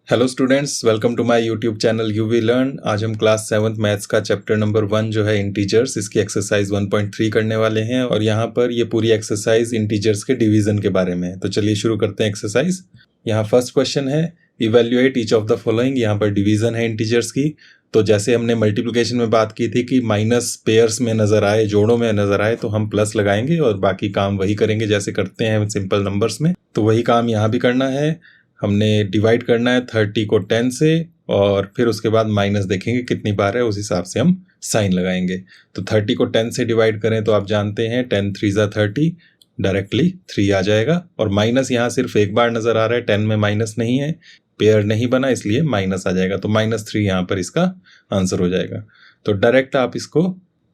Hello students, welcome to my YouTube channel UV learn. आज हम class 7th maths का chapter number 1 जो है इंटीजर्स, इसकी एक्सरसाइज 1.3 करने वाले हैं। और यहाँ पर ये पूरी एक्सरसाइज इंटीजर्स के डिवीजन के बारे में है। तो चलिए शुरू करते हैं एक्सरसाइज। यहाँ फर्स्ट क्वेश्चन है evaluate each of the following. यहाँ पर डिवीजन है इंटीजर्स की। तो जैसे हमने मल्टीप्लिकेशन में बात की थी कि माइनस पेयर्स में नजर आए, जोड़ों में नजर आए, तो हम प्लस लगाएंगे और बाकी काम वही करेंगे जैसे करते हैं सिंपल नंबर्स में। तो वही काम यहाँ भी करना है। हमने डिवाइड करना है 30 को 10 से और फिर उसके बाद माइनस देखेंगे कितनी बार है, उस हिसाब से हम साइन लगाएंगे। तो 30 को 10 से डिवाइड करें तो आप जानते हैं 10 3 ज़ा 30, डायरेक्टली 3 आ जाएगा। और माइनस यहाँ सिर्फ एक बार नज़र आ रहा है, 10 में माइनस नहीं है, पेयर नहीं बना, इसलिए माइनस आ जाएगा। तो -3 यहाँ पर इसका आंसर हो जाएगा। तो डायरेक्ट आप इसको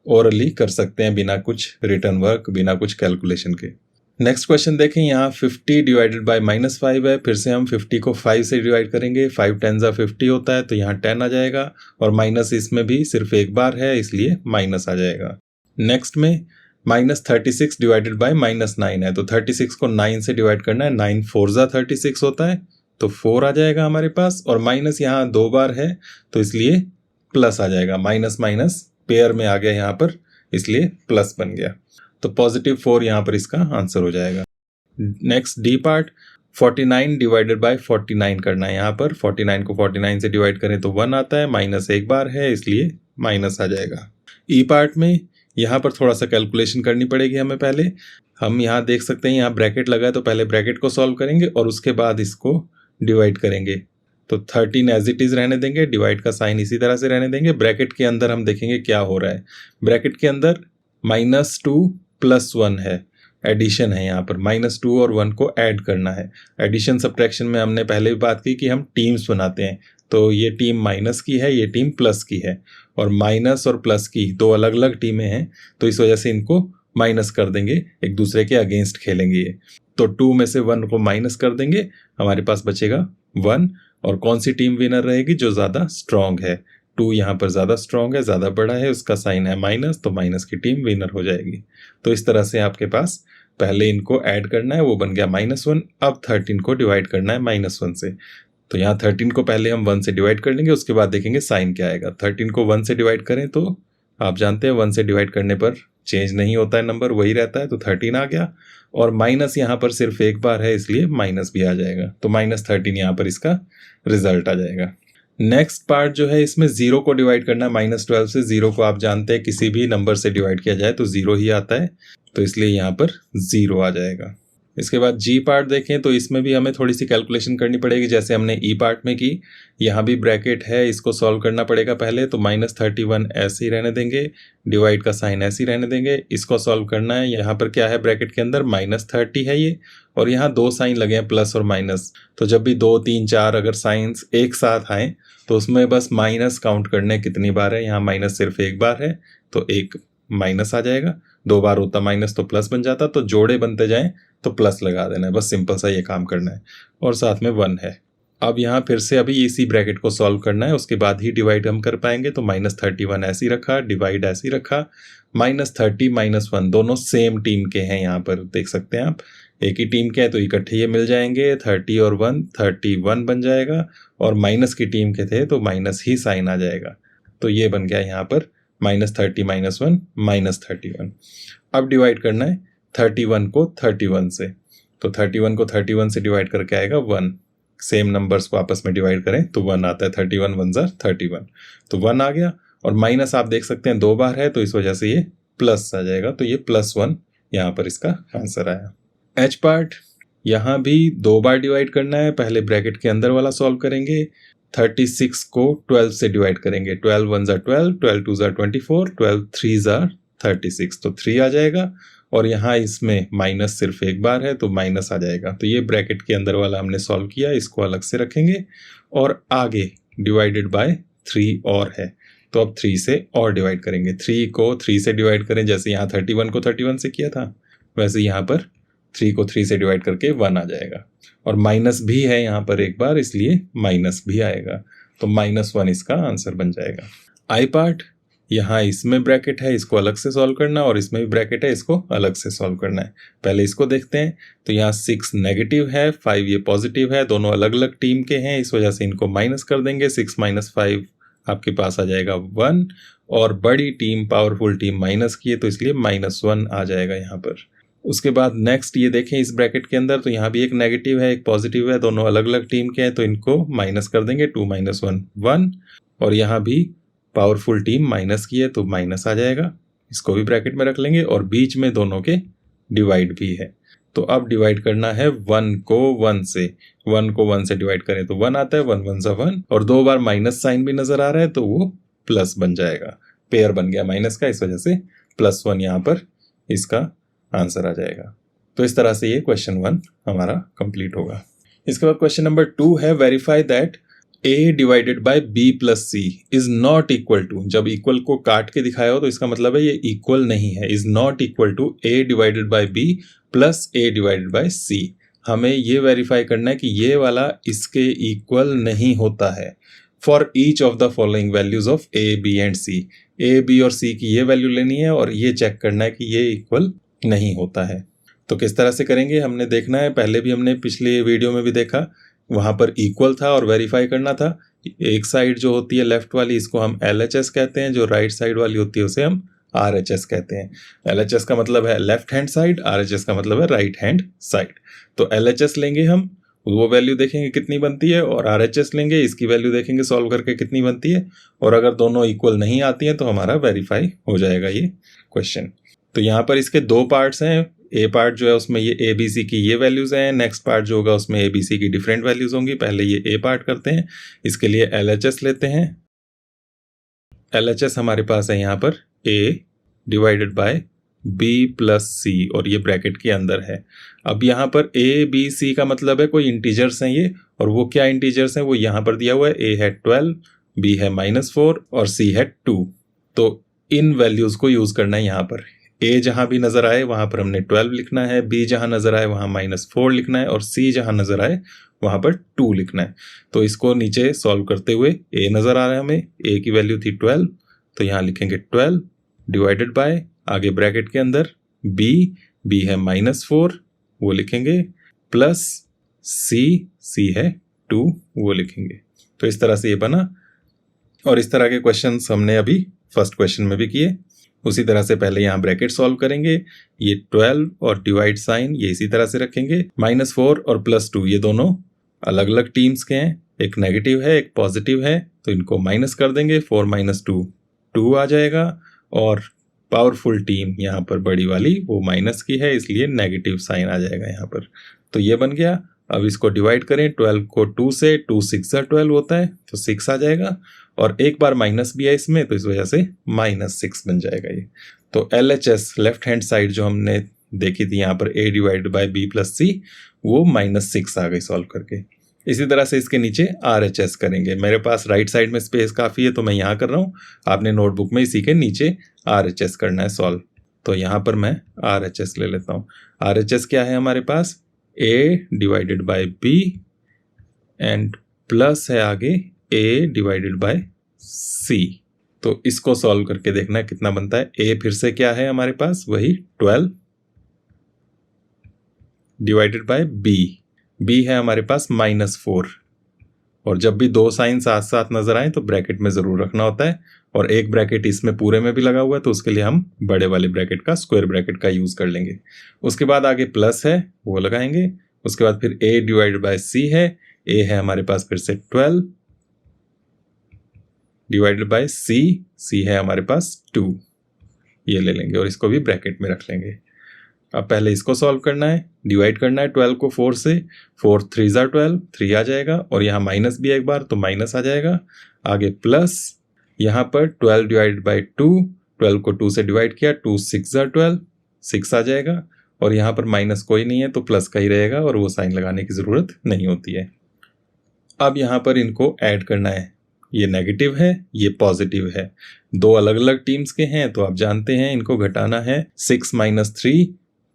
ओरली कर सकते हैं बिना कुछ रिटर्न वर्क, बिना कुछ कैलकुलेशन के। नेक्स्ट क्वेश्चन देखें। यहाँ 50 डिवाइडेड बाय -5 है। फिर से हम 50 को 5 से डिवाइड करेंगे। 5 10 ज़ा 50 होता है, तो यहाँ 10 आ जाएगा। और माइनस इसमें भी सिर्फ एक बार है, इसलिए माइनस आ जाएगा। नेक्स्ट में -36 डिवाइडेड बाय -9 है। तो 36 को 9 से डिवाइड करना है। 9 4 ज़ा 36 होता है, तो 4 आ जाएगा हमारे पास। और माइनस यहाँ 2 बार है, तो इसलिए प्लस आ जाएगा। माइनस माइनस पेयर में आ गया यहाँ पर, इसलिए प्लस बन गया। तो +4 यहाँ पर इसका आंसर हो जाएगा। Next D part, 49 divided by 49 करना है। यहाँ पर 49 को 49 से डिवाइड करें तो 1 आता है, माइनस एक बार है, इसलिए माइनस आ जाएगा। ई पार्ट में यहाँ पर थोड़ा सा कैलकुलेशन करनी पड़ेगी हमें। पहले हम यहाँ देख सकते हैं, यहाँ ब्रैकेट लगा है, तो पहले ब्रैकेट को सॉल्व करेंगे और उसके बाद इसको डिवाइड करेंगे। तो 13 एज इट इज रहने देंगे, डिवाइड का साइन इसी तरह से रहने देंगे। ब्रैकेट के अंदर हम देखेंगे क्या हो रहा है। ब्रैकेट के अंदर -2 + 1 है, एडिशन है। यहाँ पर -2 और 1 को ऐड करना है। एडिशन सब्ट्रैक्शन में हमने पहले भी बात की कि हम टीम्स बनाते हैं। तो ये टीम माइनस की है, ये टीम प्लस की है, और माइनस और प्लस की दो अलग अलग टीमें हैं, तो इस वजह से इनको माइनस कर देंगे, एक दूसरे के अगेंस्ट खेलेंगे ये। तो 2 में से 1 को माइनस कर देंगे, हमारे पास बचेगा 1। और कौन सी टीम विनर रहेगी? जो ज़्यादा स्ट्रांग है। 2 यहाँ पर ज़्यादा स्ट्रांग है, ज़्यादा बड़ा है, उसका साइन है माइनस, तो माइनस की टीम विनर हो जाएगी। तो इस तरह से आपके पास पहले इनको ऐड करना है, वो बन गया -1। अब 13 को डिवाइड करना है -1 से। तो यहाँ 13 को पहले हम 1 से डिवाइड कर लेंगे, उसके बाद देखेंगे साइन क्या आएगा। 13 को 1 से डिवाइड करें तो आप जानते हैं 1 से डिवाइड करने पर चेंज नहीं होता है, नंबर वही रहता है, तो 13 आ गया। और माइनस यहाँ पर सिर्फ एक बार है, इसलिए माइनस भी आ जाएगा। तो -13 यहाँ पर इसका रिजल्ट आ जाएगा। नेक्स्ट पार्ट जो है, इसमें 0 को डिवाइड करना है -12 से। 0 को आप जानते हैं किसी भी नंबर से डिवाइड किया जाए तो 0 ही आता है, तो इसलिए यहाँ पर 0 आ जाएगा। इसके बाद जी पार्ट देखें तो इसमें भी हमें थोड़ी सी कैलकुलेशन करनी पड़ेगी, जैसे हमने ई पार्ट में की। यहाँ भी ब्रैकेट है, इसको सॉल्व करना पड़ेगा पहले। तो -31 ऐसे ही रहने देंगे, डिवाइड का साइन ऐसे ही रहने देंगे। इसको सॉल्व करना है। यहाँ पर क्या है ब्रैकेट के अंदर? -30 है ये, और यहाँ 2 साइन लगे हैं, प्लस और माइनस। तो जब भी 2 3 4 अगर साइंस एक साथ आए तो उसमें बस माइनस काउंट करने कितनी बार है। यहाँ माइनस सिर्फ एक बार है, तो एक माइनस आ जाएगा। 2 बार होता माइनस तो प्लस बन जाता। तो जोड़े बनते जाएं तो प्लस लगा देना है, बस सिंपल सा ये काम करना है। और साथ में 1 है। अब यहाँ फिर से अभी इसी ब्रैकेट को सॉल्व करना है, उसके बाद ही डिवाइड हम कर पाएंगे। तो -31 ऐसे ही रखा, डिवाइड ऐसे ही रखा। -30 -1 दोनों सेम टीम के हैं, यहाँ पर देख सकते हैं आप, एक ही टीम के हैं, तो इकट्ठे ये मिल जाएंगे। 30 और 1 31 बन जाएगा। और माइनस की टीम के थे तो माइनस ही साइन आ जाएगा। तो ये बन गया यहाँ पर -30 -1 -31। अब डिवाइड करना है 31 को 31 से। तो 31 को 31 से डिवाइड करके आएगा 1। सेम नंबर्स को आपस में डिवाइड करें तो 1 आता है। 31 1 ज़ा 31, तो 1 आ गया। और माइनस आप देख सकते हैं 2 बार है, तो इस वजह से ये प्लस आ जाएगा। तो ये +1 यहाँ पर इसका आंसर आया। एच पार्ट, यहाँ भी 2 बार डिवाइड करना है। पहले ब्रैकेट के अंदर वाला सॉल्व करेंगे। 36 को 12 से डिवाइड करेंगे। 12 1 ज़ा 12, 12 2 ज़ा 24, 12 3 ज़ा 36, तो 3 आ जाएगा। और यहाँ इसमें माइनस सिर्फ एक बार है, तो माइनस आ जाएगा। तो ये ब्रैकेट के अंदर वाला हमने सॉल्व किया, इसको अलग से रखेंगे। और आगे डिवाइडेड बाय 3 और है, तो अब 3 से और डिवाइड करेंगे। 3 को 3 से डिवाइड करें, जैसे यहाँ 31 को 31 से किया था, वैसे यहाँ पर 3 को 3 से डिवाइड करके 1 आ जाएगा। और माइनस भी है यहाँ पर एक बार, इसलिए माइनस भी आएगा। तो -1 इसका आंसर बन जाएगा। आई पार्ट, यहाँ इसमें ब्रैकेट है, इसको अलग से सॉल्व करना, और इसमें भी ब्रैकेट है, इसको अलग से सॉल्व करना है। पहले इसको देखते हैं। तो यहाँ 6 नेगेटिव है, 5 ये पॉजिटिव है, दोनों अलग अलग टीम के हैं, इस वजह से इनको माइनस कर देंगे। 6 - 5 आपके पास आ जाएगा 1, और बड़ी टीम पावरफुल टीम माइनस की है तो इसलिए -1 आ जाएगा यहाँ पर। उसके बाद नेक्स्ट ये देखें इस ब्रैकेट के अंदर, तो यहाँ भी एक नेगेटिव है एक पॉजिटिव है, दोनों अलग अलग टीम के हैं तो इनको माइनस कर देंगे। 2 - 1 1, और यहाँ भी पावरफुल टीम माइनस की है तो माइनस आ जाएगा, इसको भी ब्रैकेट में रख लेंगे, और बीच में दोनों के डिवाइड भी है। तो अब डिवाइड करना है 1 को 1 से, 1 को 1 से डिवाइड करें तो 1 आता है, 1 1 = 1, और 2 बार माइनस साइन भी नजर आ रहा है तो वो प्लस बन जाएगा, पेयर बन गया माइनस का, इस वजह से +1 यहाँ पर इसका आंसर आ जाएगा। तो इस तरह से ये क्वेश्चन 1 हमारा कंप्लीट होगा। इसके बाद क्वेश्चन नंबर 2 है, verify that a divided by b plus C is not equal to. जब इक्वल को काट के दिखाया हो तो इसका मतलब है ये इक्वल नहीं है। Is not equal to a divided by b plus a divided by c। हमें ये वेरीफाई करना है कि ये वाला इसके इक्वल नहीं होता है। For each of the following values of a b and c, a b और c की ये वैल्यू लेनी है और ये चेक करना है कि ये इक्वल नहीं होता है। तो किस तरह से करेंगे हमने देखना है, पहले भी हमने पिछले वीडियो में भी देखा, वहां पर इक्वल था और वेरीफाई करना था। एक साइड जो होती है लेफ्ट वाली इसको हम LHS कहते हैं, जो राइट साइड वाली होती है उसे हम RHS कहते हैं। LHS का मतलब है लेफ्ट हैंड साइड, RHS का मतलब है राइट हैंड साइड। तो LHS लेंगे हम, वो वैल्यू देखेंगे कितनी बनती है, और RHS लेंगे, इसकी वैल्यू देखेंगे सॉल्व करके कितनी बनती है, और अगर दोनों इक्वल नहीं आती हैं तो हमारा वेरीफाई हो जाएगा ये क्वेश्चन। तो यहाँ पर इसके 2 पार्ट्स हैं। ए पार्ट जो है उसमें ये ABC की ये वैल्यूज हैं, नेक्स्ट पार्ट जो होगा उसमें ABC की डिफरेंट वैल्यूज होंगी। पहले ये ए पार्ट करते हैं, इसके लिए LHS लेते हैं। LHS हमारे पास है यहाँ पर A divided by B plus C, और ये ब्रैकेट के अंदर है। अब यहाँ पर A B C का मतलब है कोई इंटीजर्स हैं ये, और वो क्या इंटीजर्स हैं वो यहाँ पर दिया हुआ है। A है 12, B है -4 और C है 2। तो इन वैल्यूज को यूज करना है यहाँ पर। A जहां भी नजर आए वहां पर हमने 12 लिखना है, B जहां नजर आए वहां -4 लिखना है, और C जहां नजर आए वहां पर 2 लिखना है। तो इसको नीचे सॉल्व करते हुए A नजर आ रहा है हमें, A की वैल्यू थी 12, तो यहां लिखेंगे 12 डिवाइडेड बाय, आगे ब्रैकेट के अंदर B है -4 वो लिखेंगे, प्लस C है 2 वो लिखेंगे। तो इस तरह से ये बना, और इस तरह के क्वेश्चंस हमने अभी फर्स्ट क्वेश्चन में भी किए। उसी तरह से पहले यहाँ ब्रैकेट सॉल्व करेंगे, ये 12 और डिवाइड साइन ये इसी तरह से रखेंगे। -4 और +2 ये दोनों अलग अलग टीम्स के हैं, एक नेगेटिव है एक पॉजिटिव है, तो इनको माइनस कर देंगे। 4 - 2 2 आ जाएगा, और पावरफुल टीम यहाँ पर बड़ी वाली वो माइनस की है इसलिए नेगेटिव साइन आ जाएगा यहाँ पर। तो ये बन गया। अब इसको डिवाइड करें, 12 को 2 से, 2 6 12 होता है तो 6 आ जाएगा, और एक बार माइनस भी है इसमें तो इस वजह से -6 बन जाएगा ये। तो LHS लेफ्ट हैंड साइड जो हमने देखी थी यहाँ पर A divided by B plus C, वो -6 आ गई सॉल्व करके। इसी तरह से इसके नीचे RHS करेंगे। मेरे पास राइट साइड में स्पेस काफ़ी है तो मैं यहाँ कर रहा हूँ, आपने नोटबुक में इसी के नीचे RHS करना है सॉल्व। तो यहाँ पर मैं RHS ले लेता हूँ। RHS क्या है हमारे पास, A divided by B and plus है आगे A डिवाइडेड बाय C। तो इसको सॉल्व करके देखना है कितना बनता है। A फिर से क्या है हमारे पास, वही 12 डिवाइडेड बाय B है हमारे पास -4, और जब भी 2 साइन साथ साथ नजर आए तो ब्रैकेट में जरूर रखना होता है, और एक ब्रैकेट इसमें पूरे में भी लगा हुआ है तो उसके लिए हम बड़े वाले ब्रैकेट का, स्क्वायर ब्रैकेट का यूज कर लेंगे। उसके बाद आगे प्लस है वो लगाएंगे, उसके बाद फिर A डिवाइडेड बाय C है, A है हमारे पास फिर से 12 डिवाइडेड बाय C है हमारे पास 2, ये ले लेंगे और इसको भी ब्रैकेट में रख लेंगे। अब पहले इसको सॉल्व करना है, डिवाइड करना है 12 को 4 से, 4 3 = 12, 3 आ जाएगा, और यहाँ माइनस भी एक बार तो माइनस आ जाएगा। आगे प्लस, यहाँ पर 12 डिवाइडेड बाय 2, 12 को 2 से डिवाइड किया, 2 6 = 12, 6 आ जाएगा, और यहाँ पर माइनस कोई नहीं है तो प्लस का ही रहेगा और वो साइन लगाने की ज़रूरत नहीं होती है। अब यहाँ पर इनको ऐड करना है, ये नेगेटिव है ये पॉजिटिव है, 2 अलग अलग टीम्स के हैं तो आप जानते हैं इनको घटाना है। 6 - 3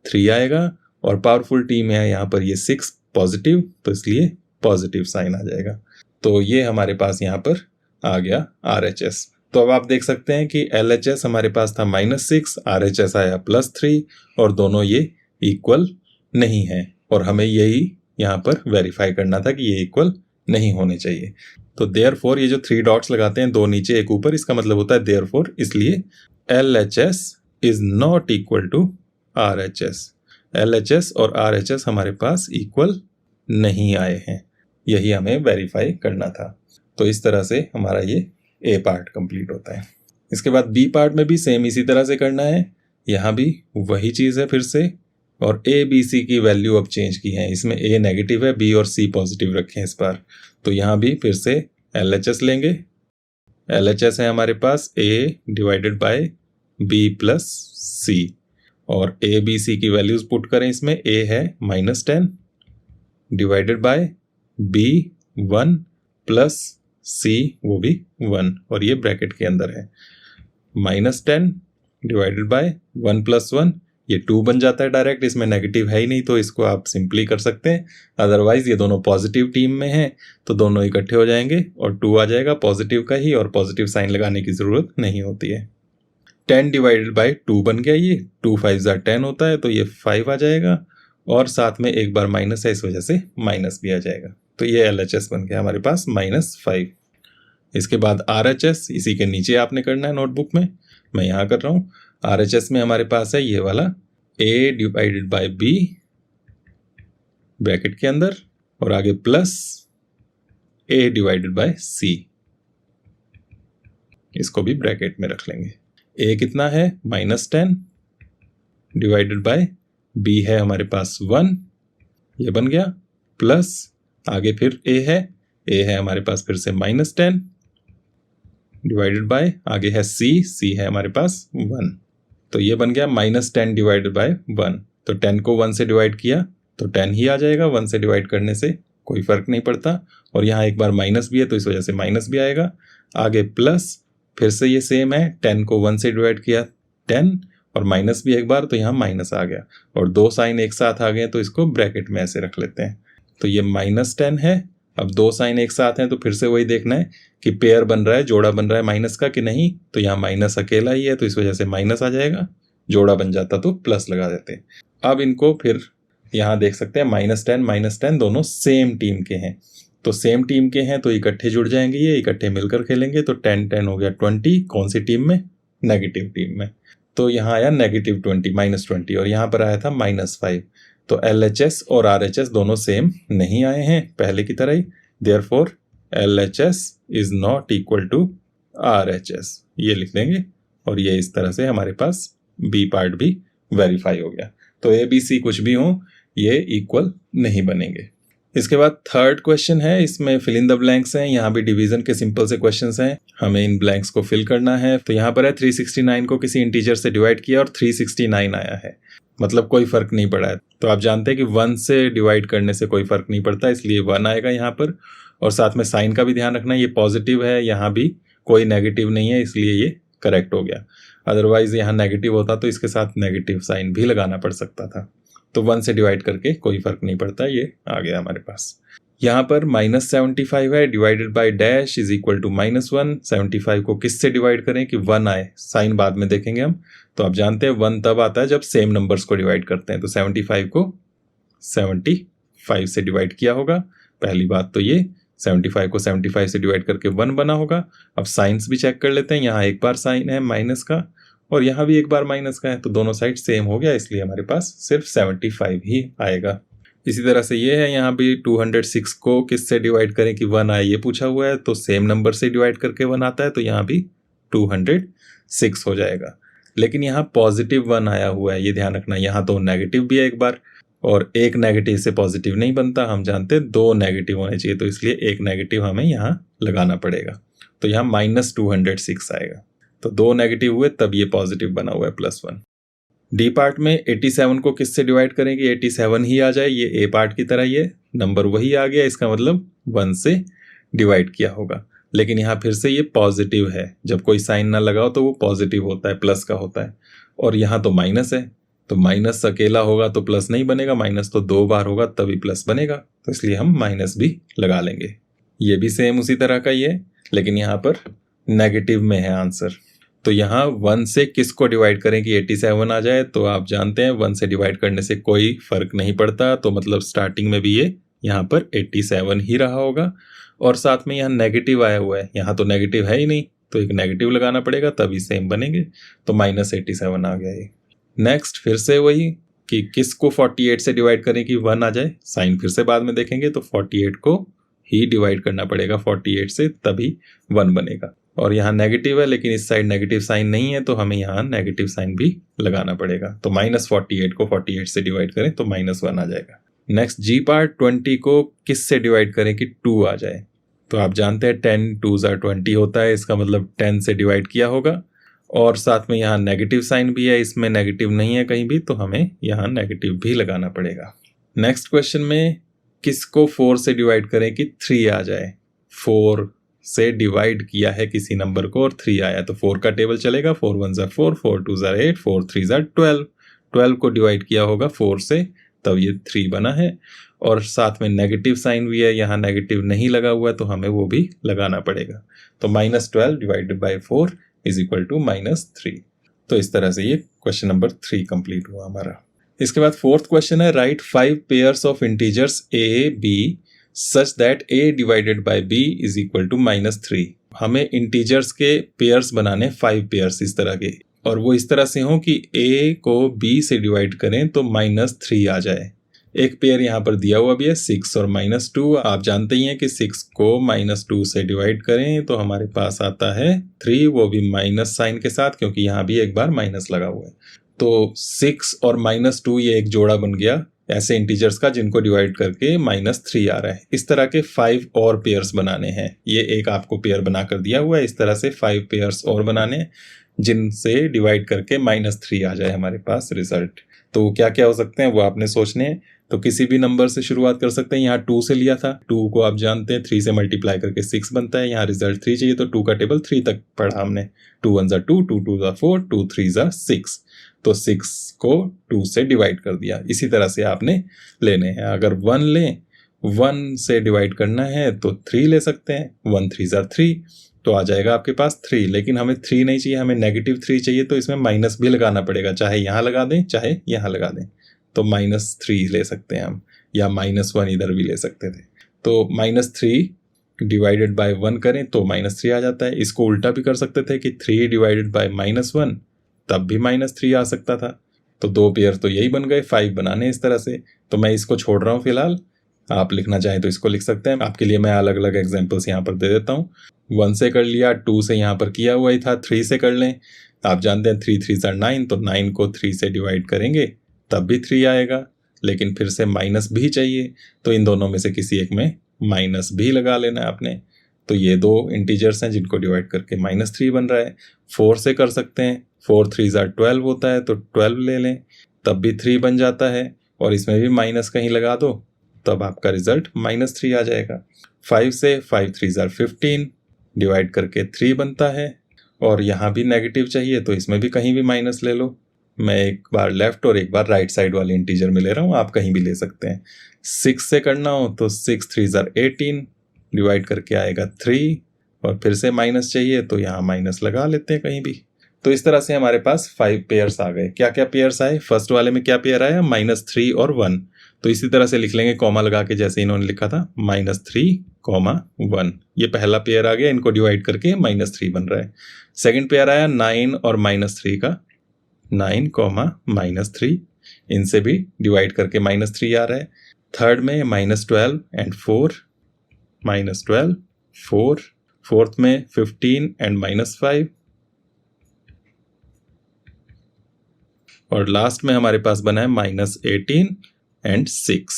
3 आएगा, और पावरफुल टीम है यहाँ पर ये 6 पॉजिटिव, तो इसलिए पॉजिटिव साइन आ जाएगा। तो ये हमारे पास यहाँ पर आ गया RHS। तो अब आप देख सकते हैं कि LHS हमारे पास था -6, RHS आया +3 और दोनों ये इक्वल नहीं है और हमें यही यहाँ पर वेरीफाई करना था कि ये इक्वल नहीं होने चाहिए। तो देयरफॉर ये जो 3 डॉट्स लगाते हैं, 2 नीचे 1 ऊपर, इसका मतलब होता है देयरफॉर, इसलिए LHS is not equal to RHS। LHS और RHS हमारे पास इक्वल नहीं आए हैं, यही हमें वेरीफाई करना था। तो इस तरह से हमारा ये A पार्ट कंप्लीट होता है। इसके बाद B पार्ट में भी सेम इसी तरह से करना है, यहाँ भी वही चीज़ है फिर से, और A B C की वैल्यू अब चेंज की है, इसमें A नेगेटिव है, B और C पॉजिटिव रखे हैं इस बार। तो यहाँ भी फिर से LHS लेंगे। LHS है हमारे पास A divided by B plus C, और A B C की वैल्यूज पुट करें इसमें। A है -10 divided by B 1 plus C वो भी 1, और ये ब्रैकेट के अंदर है। -10 डिवाइडेड बाय 1 प्लस 1, ये 2 बन जाता है डायरेक्ट, इसमें नेगेटिव है ही नहीं तो इसको आप सिंपली कर सकते हैं। अदरवाइज ये दोनों पॉजिटिव टीम में हैं तो दोनों इकट्ठे हो जाएंगे और 2 आ जाएगा पॉजिटिव का ही, और पॉजिटिव साइन लगाने की ज़रूरत नहीं होती है। 10 डिवाइडेड बाय 2 बन गया, ये 2 5 10 होता है तो ये 5 आ जाएगा, और साथ में एक बार माइनस है इस वजह से माइनस भी आ जाएगा। तो ये LHS बन गया हमारे पास -5। इसके बाद RHS इसी के नीचे आपने करना है नोटबुक में, मैं यहाँ कर रहा हूँ। RHS में हमारे पास है ये वाला A divided by B bracket के अंदर, और आगे plus A divided by C, इसको भी ब्रैकेट में रख लेंगे। A कितना है -10 डिवाइडेड बाय B है हमारे पास 1, ये बन गया, प्लस आगे फिर A है हमारे पास फिर से -10 डिवाइडेड बाय, आगे है C है हमारे पास 1, तो ये बन गया -10 डिवाइडेड बाय 1। तो 10 को 1 से डिवाइड किया तो 10 ही आ जाएगा, 1 से डिवाइड करने से कोई फर्क नहीं पड़ता, और यहाँ एक बार माइनस भी है तो इस वजह से माइनस भी आएगा। आगे प्लस, फिर से ये सेम है, 10 को 1 से डिवाइड किया 10, और माइनस भी एक बार तो यहाँ माइनस आ गया, और 2 साइन एक साथ आ गए तो इसको ब्रैकेट में ऐसे रख लेते हैं। तो ये -10 है, अब 2 साइन एक साथ हैं तो फिर से वही देखना है कि पेयर बन रहा है, जोड़ा बन रहा है माइनस का कि नहीं। तो यहाँ माइनस अकेला ही है तो इस वजह से माइनस आ जाएगा, जोड़ा बन जाता तो प्लस लगा देते हैं। अब इनको फिर यहाँ देख सकते हैं -10 दोनों सेम टीम के हैं, तो सेम टीम के हैं तो इकट्ठे जुड़ जाएंगे, ये इकट्ठे मिलकर खेलेंगे तो 10 हो गया 20। कौन सी टीम में? नेगेटिव टीम में। तो यहाँ आया -20 -20, और यहाँ पर आया था -5। तो LHS और RHS दोनों सेम नहीं आए हैं पहले की तरह ही, therefore LHS is not equal to RHS, ये लिख देंगे, और ये इस तरह से हमारे पास B पार्ट भी वेरीफाई हो गया। तो A B C कुछ भी हो ये इक्वल नहीं बनेंगे। इसके बाद थर्ड क्वेश्चन है, इसमें फिल इन द ब्लैंक्स हैं, यहाँ भी डिवीजन के सिंपल से क्वेश्चंस हैं, हमें इन ब्लैंक्स को फिल करना है। तो यहाँ पर है 369 को किसी इंटीजर से डिवाइड किया और 369 आया है, मतलब कोई फर्क नहीं पड़ा है। तो आप जानते हैं कि 1 से डिवाइड करने से कोई फर्क नहीं पड़ता, इसलिए 1 आएगा यहाँ पर, और साथ में साइन का भी ध्यान रखना, ये पॉजिटिव है, यहाँ भी कोई नेगेटिव नहीं है, इसलिए ये करेक्ट हो गया। अदरवाइज यहाँ नेगेटिव होता तो इसके साथ नेगेटिव साइन भी लगाना पड़ सकता था। तो 1 से डिवाइड करके कोई फर्क नहीं पड़ता, ये आ गया हमारे पास। यहाँ पर -75 है, divided by dash is equal to -1। 75 को किससे डिवाइड करें कि 1 आए, साइन बाद में देखेंगे हम। तो आप जानते हैं 1 तब आता है जब सेम नंबर्स को डिवाइड करते हैं, तो 75 को 75 से डिवाइड किया होगा, पहली बात तो ये 75 को 75 से डिवाइड करके 1 बना होगा। अब साइंस भी चेक कर लेते हैं, यहाँ एक बार साइन है माइनस का और यहाँ भी एक बार माइनस का है, तो दोनों साइड सेम हो गया, इसलिए हमारे पास सिर्फ 75 ही आएगा। इसी तरह से ये है, यहाँ भी 206 को किससे डिवाइड करें कि 1 आए, ये पूछा हुआ है, तो सेम नंबर से डिवाइड करके 1 आता है, तो यहाँ भी 206 हो जाएगा। लेकिन यहाँ पॉजिटिव 1 आया हुआ है, ये ध्यान रखना, यहाँ तो नेगेटिव भी है एक बार, और एक नेगेटिव से पॉजिटिव नहीं बनता, हम जानते हैं 2 नेगेटिव होने चाहिए, तो इसलिए एक नेगेटिव हमें यहाँ लगाना पड़ेगा। तो यहाँ -206 आएगा, तो 2 नेगेटिव हुए तब ये पॉजिटिव बना हुआ है +1। डी पार्ट में 87 को किससे डिवाइड करेंगे, 87 ही आ जाए, ये ए पार्ट की तरह ये नंबर वही आ गया, इसका मतलब 1 से डिवाइड किया होगा। लेकिन यहाँ फिर से ये पॉजिटिव है, जब कोई साइन ना लगाओ तो वो पॉजिटिव होता है, प्लस का होता है, और यहाँ तो माइनस है, तो माइनस अकेला होगा तो प्लस नहीं बनेगा, माइनस तो 2 बार होगा तभी प्लस बनेगा, तो इसलिए हम माइनस भी लगा लेंगे। ये भी सेम उसी तरह का ही है, लेकिन यहाँ पर नेगेटिव में है आंसर। तो यहाँ 1 से किसको डिवाइड करें कि 87 आ जाए, तो आप जानते हैं 1 से डिवाइड करने से कोई फर्क नहीं पड़ता, तो मतलब स्टार्टिंग में भी ये यहाँ पर 87 ही रहा होगा। और साथ में यहाँ नेगेटिव आया हुआ है, यहाँ तो नेगेटिव है ही नहीं, तो एक नेगेटिव लगाना पड़ेगा तभी सेम बनेंगे, तो -87 आ गया ये। नेक्स्ट फिर से वही कि किसको 48 से डिवाइड करें कि 1 आ जाए, साइन फिर से बाद में देखेंगे, तो 48 को ही डिवाइड करना पड़ेगा 48 से, तभी 1 बनेगा। और यहाँ नेगेटिव है लेकिन इस साइड नेगेटिव साइन नहीं है, तो हमें यहाँ नेगेटिव साइन भी लगाना पड़ेगा। तो -48 को 48 से डिवाइड करें तो -1 आ जाएगा। नेक्स्ट जी पार्ट 20 को किस से डिवाइड करें कि 2 आ जाए, तो आप जानते हैं 10 2s are 20 होता है, इसका मतलब 10 से डिवाइड किया होगा। और साथ में यहाँ नेगेटिव साइन भी है, इसमें नेगेटिव नहीं है कहीं भी, तो हमें यहाँ नेगेटिव भी लगाना पड़ेगा। नेक्स्ट क्वेश्चन में किसको 4 से डिवाइड करें कि 3 आ जाए। 4 से डिवाइड किया है किसी नंबर को और 3 आया, तो 4 का टेबल चलेगा, 4 1s are 4, 4 2s are 8, 4 3s are 12। 12 को डिवाइड किया होगा 4 से, तब ये 3 बना है। और साथ में नेगेटिव साइन भी है, यहाँ नेगेटिव नहीं लगा हुआ है, तो हमें वो भी लगाना पड़ेगा। तो -12 divided by 4 is equal to -3। तो इस तरह से ये क्वेश्चन नंबर 3 कंप्लीट हुआ हमारा। इसके बाद फोर्थ क्वेश्चन है, write 5 pairs of integers a b such that a divided by b is equal to -3। हमें इंटीजर्स के पेयर्स बनाने 5 पेयर्स इस तरह के, और वो इस तरह से हो कि a को b से डिवाइड करें तो -3 आ जाए। एक पेयर यहाँ पर दिया हुआ भी है 6 और -2। आप जानते ही हैं कि 6 को -2 से डिवाइड करें तो हमारे पास आता है 3, वो भी माइनस साइन के साथ, क्योंकि यहाँ भी एक बार माइनस लगा हुआ है। तो 6 और -2 ये एक जोड़ा बन गया ऐसे इंटीजर्स का जिनको डिवाइड करके -3 आ रहा है। इस तरह के 5 और पेयर्स बनाने हैं। ये एक आपको पेयर बनाकर दिया हुआ है, इस तरह से 5 पेयर्स और बनाने हैं जिनसे डिवाइड करके -3 आ जाए हमारे पास रिजल्ट। तो क्या क्या हो सकते हैं वो आपने सोचने हैं। तो किसी भी नंबर से शुरुआत कर सकते हैं। यहाँ 2 से लिया था, 2 को आप जानते हैं 3 से मल्टीप्लाई करके 6 बनता है। यहाँ रिजल्ट 3 चाहिए तो 2 का टेबल 3 तक पढ़ा हमने। 2 1s are 2, 2 2s are 4, 2 3s are 6। तो 6 को 2 से डिवाइड कर दिया। इसी तरह से आपने लेने हैं। अगर 1 लें, 1 से डिवाइड करना है तो 3 ले सकते हैं। 1 3s are 3, तो आ जाएगा आपके पास 3। लेकिन हमें 3 नहीं चाहिए, हमें -3 चाहिए, तो इसमें माइनस भी लगाना पड़ेगा। चाहे यहाँ लगा दें चाहे यहाँ लगा दें, तो -3 ले सकते हैं हम, या -1 इधर भी ले सकते थे। तो -3 डिवाइडेड बाय 1 करें तो -3 आ जाता है। इसको उल्टा भी कर सकते थे कि 3 डिवाइडेड बाय -1, तब भी -3 आ सकता था। तो 2 पेयर तो यही बन गए, 5 बनाने इस तरह से। तो मैं इसको छोड़ रहा हूँ फिलहाल, आप लिखना चाहें तो इसको लिख सकते हैं। आपके लिए मैं अलग अलग एग्जाम्पल्स यहाँ पर दे देता हूँ। 1 से कर लिया, 2 से यहाँ पर किया हुआ ही था, 3 से कर लें। आप जानते हैं 3 3s are 9, तो 9 को 3 से डिवाइड करेंगे तब भी 3 आएगा। लेकिन फिर से माइनस भी चाहिए, तो इन दोनों में से किसी एक में माइनस भी लगा लेना है आपने। तो ये 2 इंटीजर्स हैं जिनको डिवाइड करके -3 बन रहा है। 4 से कर सकते हैं, 4 3s are 12 होता है, तो 12 ले लें तब भी 3 बन जाता है। और इसमें भी माइनस कहीं लगा दो तब आपका रिजल्ट -3 आ जाएगा। 5 से 5 3s are 15 डिवाइड करके 3 बनता है। और यहाँ भी नेगेटिव चाहिए, तो इसमें भी कहीं भी माइनस ले लो। मैं एक बार लेफ्ट और एक बार राइट साइड वाले इंटीजर में ले रहा हूँ, आप कहीं भी ले सकते हैं। 6 से करना हो तो 6 3s are 18 डिवाइड करके आएगा 3, और फिर से माइनस चाहिए तो यहाँ माइनस लगा लेते हैं कहीं भी। तो इस तरह से हमारे पास 5 पेयर्स आ गए। क्या क्या पेयर्स आए? फर्स्ट वाले में क्या पेयर आया? -3 और 1। तो इसी तरह से लिख लेंगे कॉमा लगा के, जैसे इन्होंने लिखा था -3, 1। ये पहला पेयर आ गया, इनको डिवाइड करके -3 बन रहा है। सेकंड पेयर आया 9 और -3 का, 9, -3, इनसे भी डिवाइड करके -3 आ रहा है। थर्ड में -12 एंड 4, -12 4। फोर्थ में 15 एंड -5, और लास्ट में हमारे पास बना है -18 एंड 6।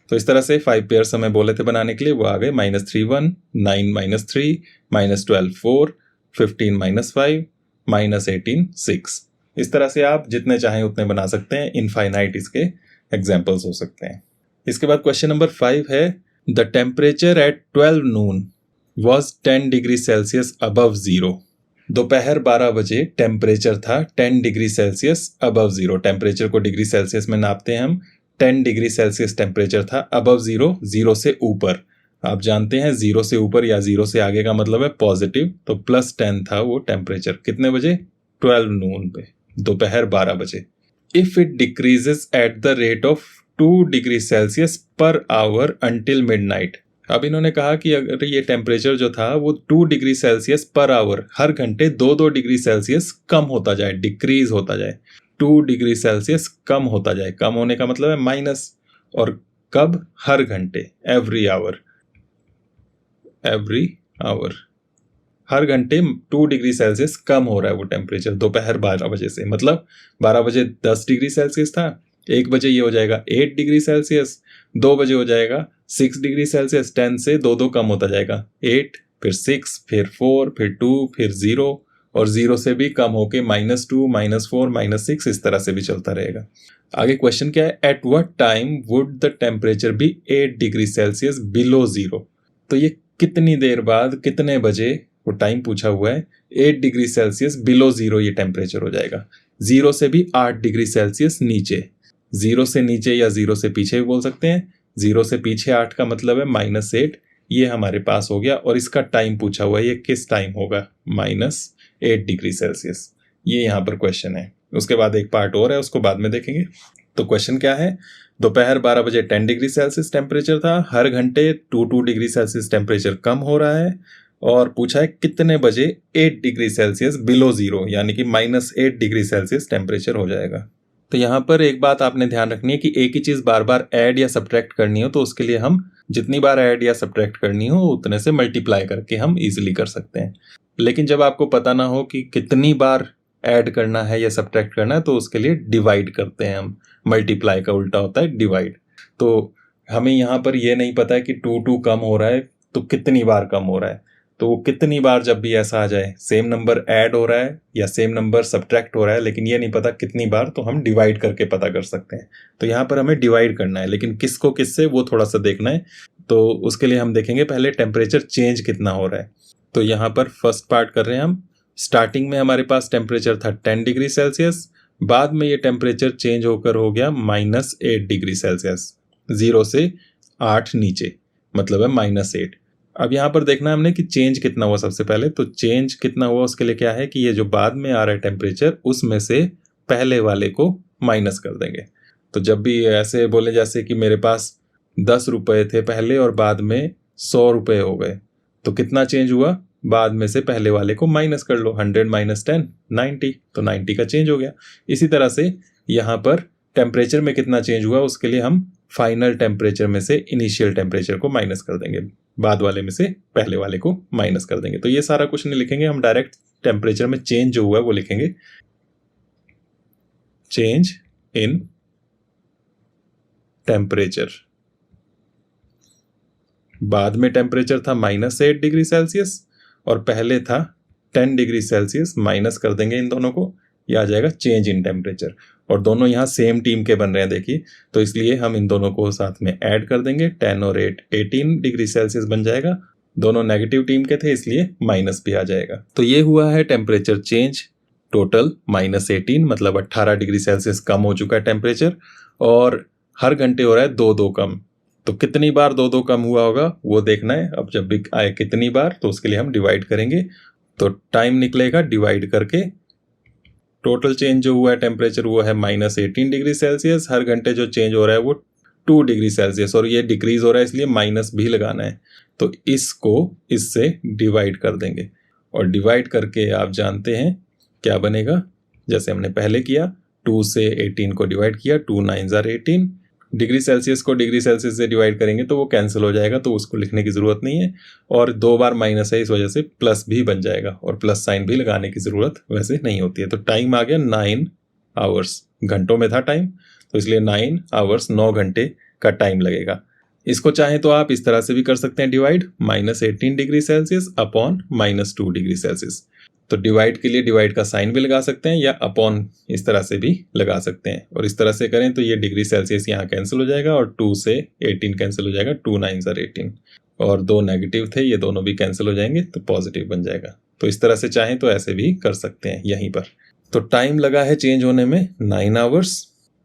तो इस तरह से 5 पेयर्स हमें बोले थे बनाने के लिए, वो आ गए -3 1, 9 -3, -12 4, 15 -5, -18 6। इस तरह से आप जितने चाहें उतने बना सकते हैं। इनफाइनाइट इसके एग्जाम्पल्स हो सकते हैं। इसके बाद क्वेश्चन नंबर 5 है, the temperature at 12 noon was 10 degree Celsius above 0। दोपहर 12 बजे टेम्परेचर था 10 डिग्री सेल्सियस अबव 0। टेम्परेचर को डिग्री सेल्सियस में नापते हैं हम। 10 डिग्री सेल्सियस टेम्परेचर था, अबव 0, 0 से ऊपर। आप जानते हैं 0 से ऊपर या 0 से आगे का मतलब है पॉजिटिव, तो +10 था वो टेम्परेचर। कितने बजे? 12 नून पे, दोपहर 12 बजे। If it decreases eight the rate of 2 degree Celsius per hour until midnight. अब इन्होंने कहा कि अगर ये टेम्परेचर जो था वो 2 डिग्री सेल्सियस पर आवर, हर घंटे 2-2 डिग्री सेल्सियस कम होता जाए, डिक्रीज होता जाए, 2 डिग्री सेल्सियस कम होता जाए। कम होने का मतलब है माइनस, और कब? हर घंटे, एवरी आवर, हर घंटे 2 डिग्री सेल्सियस कम हो रहा है वो टेम्परेचर दोपहर 12 बजे से। मतलब 12 बजे 10 डिग्री सेल्सियस था, 1 बजे ये हो जाएगा 8 डिग्री सेल्सियस, 2 बजे हो जाएगा 6 डिग्री सेल्सियस। 10 से 2-2 कम होता जाएगा, 8, फिर 6, फिर 4, फिर 2, फिर 0, और 0 से भी कम होके -2, -4, -6, इस तरह से भी चलता रहेगा। आगे क्वेश्चन क्या है? At what time would the temperature be 8 degree Celsius below 0। तो ये कितनी देर बाद, कितने बजे, वो टाइम पूछा हुआ है, 8 डिग्री सेल्सियस बिलो 0 ये टेम्परेचर हो जाएगा। 0 से भी 8 डिग्री सेल्सियस नीचे, 0 से नीचे या 0 से पीछे भी बोल सकते हैं। 0 से पीछे 8 का मतलब है -8, ये हमारे पास हो गया। और इसका टाइम पूछा हुआ है, ये किस टाइम होगा? -8 डिग्री सेल्सियस, ये यहाँ पर क्वेश्चन है। उसके बाद एक पार्ट और है, उसको बाद में देखेंगे। तो क्वेश्चन क्या है? दोपहर 12 बजे 10 डिग्री सेल्सियस टेम्परेचर था, हर घंटे 2 डिग्री सेल्सियस टेम्परेचर कम हो रहा है, और पूछा है कितने बजे 8 डिग्री सेल्सियस बिलो 0 यानी कि -8 डिग्री सेल्सियस टेम्परेचर हो जाएगा। तो यहाँ पर एक बात आपने ध्यान रखनी है कि एक ही चीज़ बार बार ऐड या सब्ट्रैक्ट करनी हो तो उसके लिए हम जितनी बार ऐड या सब्ट्रैक्ट करनी हो उतने से मल्टीप्लाई करके हम इजीली कर सकते हैं। लेकिन जब आपको पता ना हो कि कितनी बार ऐड करना है या सब्ट्रैक्ट करना है तो उसके लिए डिवाइड करते हैं हम। मल्टीप्लाई का उल्टा होता है डिवाइड। तो हमें यहाँ पर ये नहीं पता है कि 2 कम हो रहा है तो कितनी बार कम हो रहा है। तो वो कितनी बार जब भी ऐसा आ जाए, सेम नंबर ऐड हो रहा है या सेम नंबर सब्ट्रैक्ट हो रहा है, लेकिन ये नहीं पता कितनी बार, तो हम डिवाइड करके पता कर सकते हैं। तो यहाँ पर हमें डिवाइड करना है, लेकिन किसको किससे वो थोड़ा सा देखना है। तो उसके लिए हम देखेंगे पहले टेम्परेचर चेंज कितना हो रहा है। तो यहाँ पर फर्स्ट पार्ट कर रहे हैं हम। स्टार्टिंग में हमारे पास टेम्परेचर था 10 डिग्री सेल्सियस, बाद में ये टेम्परेचर चेंज होकर हो गया -8 डिग्री सेल्सियस, 0 से 8 नीचे, मतलब है -8। अब यहाँ पर देखना है हमने कि चेंज कितना हुआ सबसे पहले। तो चेंज कितना हुआ उसके लिए क्या है कि ये जो बाद में आ रहा है टेम्परेचर, उसमें से पहले वाले को माइनस कर देंगे। तो जब भी ऐसे बोले जैसे कि मेरे पास 10 रुपये थे पहले और बाद में 100 रुपये हो गए, तो कितना चेंज हुआ? बाद में से पहले वाले को माइनस कर लो, 100 - 10 90, तो 90 का चेंज हो गया। इसी तरह से यहाँ पर टेम्परेचर में कितना चेंज हुआ उसके लिए हम फाइनल टेम्परेचर में से इनिशियल टेम्परेचर को माइनस कर देंगे, बाद वाले में से पहले वाले को माइनस कर देंगे। तो ये सारा कुछ नहीं लिखेंगे हम, डायरेक्ट टेम्परेचर में चेंज जो हुआ है वो लिखेंगे, चेंज इन टेम्परेचर। बाद में टेम्परेचर था -8 डिग्री सेल्सियस और पहले था 10 डिग्री सेल्सियस, माइनस कर देंगे इन दोनों को, यह आ जाएगा चेंज इन टेम्परेचर। और दोनों यहाँ सेम टीम के बन रहे हैं देखिए, तो इसलिए हम इन दोनों को साथ में ऐड कर देंगे। 10 और 8 18 डिग्री सेल्सियस बन जाएगा। दोनों नेगेटिव टीम के थे इसलिए माइनस भी आ जाएगा। तो ये हुआ है टेम्परेचर चेंज, टोटल -18, मतलब 18 डिग्री सेल्सियस कम हो चुका है टेम्परेचर, और हर घंटे हो रहा है 2-2 कम। तो कितनी बार 2-2 कम हुआ होगा वो देखना है। अब जब भी आए कितनी बार, तो उसके लिए हम डिवाइड करेंगे। तो टाइम निकलेगा डिवाइड करके, टोटल चेंज जो हुआ है टेम्परेचर वो है -18 डिग्री सेल्सियस, हर घंटे जो चेंज हो रहा है वो 2 डिग्री सेल्सियस, और ये डिक्रीज हो रहा है इसलिए माइनस भी लगाना है। तो इसको इससे डिवाइड कर देंगे, और डिवाइड करके आप जानते हैं क्या बनेगा, जैसे हमने पहले किया, 2 से 18 को डिवाइड किया, 2 9s are 18। डिग्री सेल्सियस को डिग्री सेल्सियस से डिवाइड करेंगे तो वो कैंसिल हो जाएगा, तो उसको लिखने की ज़रूरत नहीं है। और 2 बार माइनस है इस वजह से प्लस भी बन जाएगा, और प्लस साइन भी लगाने की ज़रूरत वैसे नहीं होती है। तो टाइम आ गया 9 आवर्स, घंटों में था टाइम, तो इसलिए 9 आवर्स 9 घंटे का टाइम लगेगा। इसको चाहें तो आप इस तरह से भी कर सकते हैं divide, -18 degree Celsius upon -2 degree Celsius. तो डिवाइड के लिए डिवाइड का साइन भी लगा सकते हैं या अपॉन इस तरह से भी लगा सकते हैं। और इस तरह से करें तो ये डिग्री सेल्सियस यहाँ कैंसिल हो जाएगा और 2 से 18 कैंसिल हो जाएगा, 2 9s are 18, और 2 नेगेटिव थे ये दोनों भी कैंसिल हो जाएंगे तो पॉजिटिव बन जाएगा। तो इस तरह से चाहें तो ऐसे भी कर सकते हैं यहीं पर। तो टाइम लगा है चेंज होने में 9 आवर्स,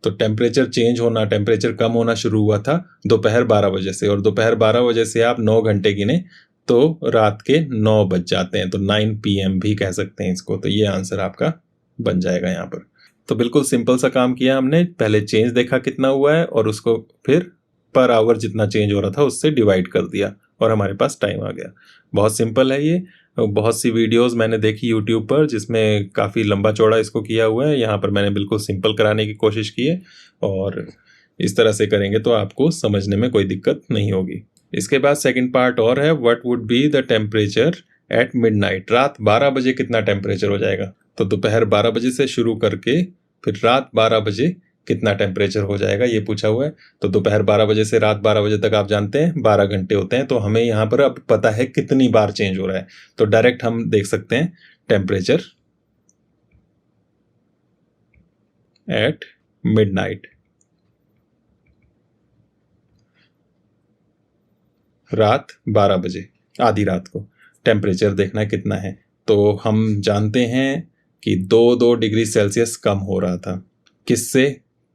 तो टेम्परेचर कम होना शुरू हुआ था दोपहर 12 बजे से, और दोपहर 12 बजे से आप 9 घंटे गिने तो रात के 9 बज जाते हैं, तो 9 PM भी कह सकते हैं इसको। तो ये आंसर आपका बन जाएगा यहाँ पर। तो बिल्कुल सिंपल सा काम किया हमने, पहले चेंज देखा कितना हुआ है और उसको फिर पर आवर जितना चेंज हो रहा था उससे डिवाइड कर दिया और हमारे पास टाइम आ गया। बहुत सिंपल है ये। बहुत सी वीडियोस मैंने देखी यूट्यूब पर जिसमें काफ़ी लंबा चौड़ा इसको किया हुआ है, यहाँ पर मैंने बिल्कुल सिंपल कराने की कोशिश की है, और इस तरह से करेंगे तो आपको समझने में कोई दिक्कत नहीं होगी। इसके बाद सेकंड पार्ट और है, what would be the temperature at midnight. रात 12 बजे कितना टेम्परेचर हो जाएगा। तो दोपहर 12 बजे से शुरू करके फिर रात 12 बजे कितना टेम्परेचर हो जाएगा ये पूछा हुआ है। तो दोपहर 12 बजे से रात 12 बजे तक आप जानते हैं 12 घंटे होते हैं, तो हमें यहाँ पर अब पता है कितनी बार चेंज हो रहा है। तो डायरेक्ट हम देख सकते हैं टेम्परेचर एट मिडनाइट, रात 12 बजे, आधी रात को टेम्परेचर देखना है कितना है। तो हम जानते हैं कि 2 डिग्री सेल्सियस कम हो रहा था। किससे?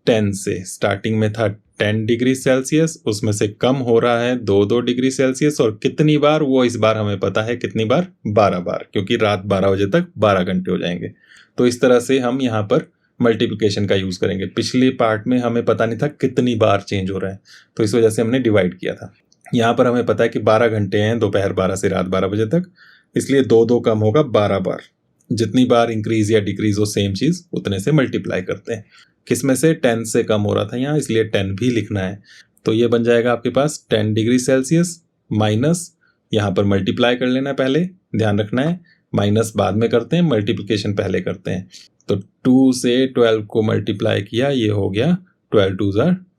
10 से। स्टार्टिंग में था 10 डिग्री सेल्सियस, उसमें से कम हो रहा है 2 डिग्री सेल्सियस, और कितनी बार वो इस बार हमें पता है कितनी बार, 12 बार, क्योंकि रात 12 बजे तक 12 घंटे हो जाएंगे। तो इस तरह से हम यहाँ पर मल्टीप्लिकेशन का यूज़ करेंगे। पिछले पार्ट में हमें पता नहीं था कितनी बार चेंज हो रहा है, तो इस वजह से हमने डिवाइड किया था। यहाँ पर हमें पता है कि 12 घंटे हैं दोपहर 12 से रात 12 बजे तक, इसलिए 2 कम होगा 12 बार। जितनी बार इंक्रीज या डिक्रीज हो सेम चीज़ उतने से मल्टीप्लाई करते हैं। किस में से? 10 से कम हो रहा था यहाँ, इसलिए 10 भी लिखना है। तो ये बन जाएगा आपके पास 10 डिग्री सेल्सियस माइनस, यहाँ पर मल्टीप्लाई कर लेना है पहले, ध्यान रखना है, माइनस बाद में करते हैं, मल्टीप्लिकेशन पहले करते हैं। तो 2 से 12 को मल्टीप्लाई किया, ये हो गया 12 2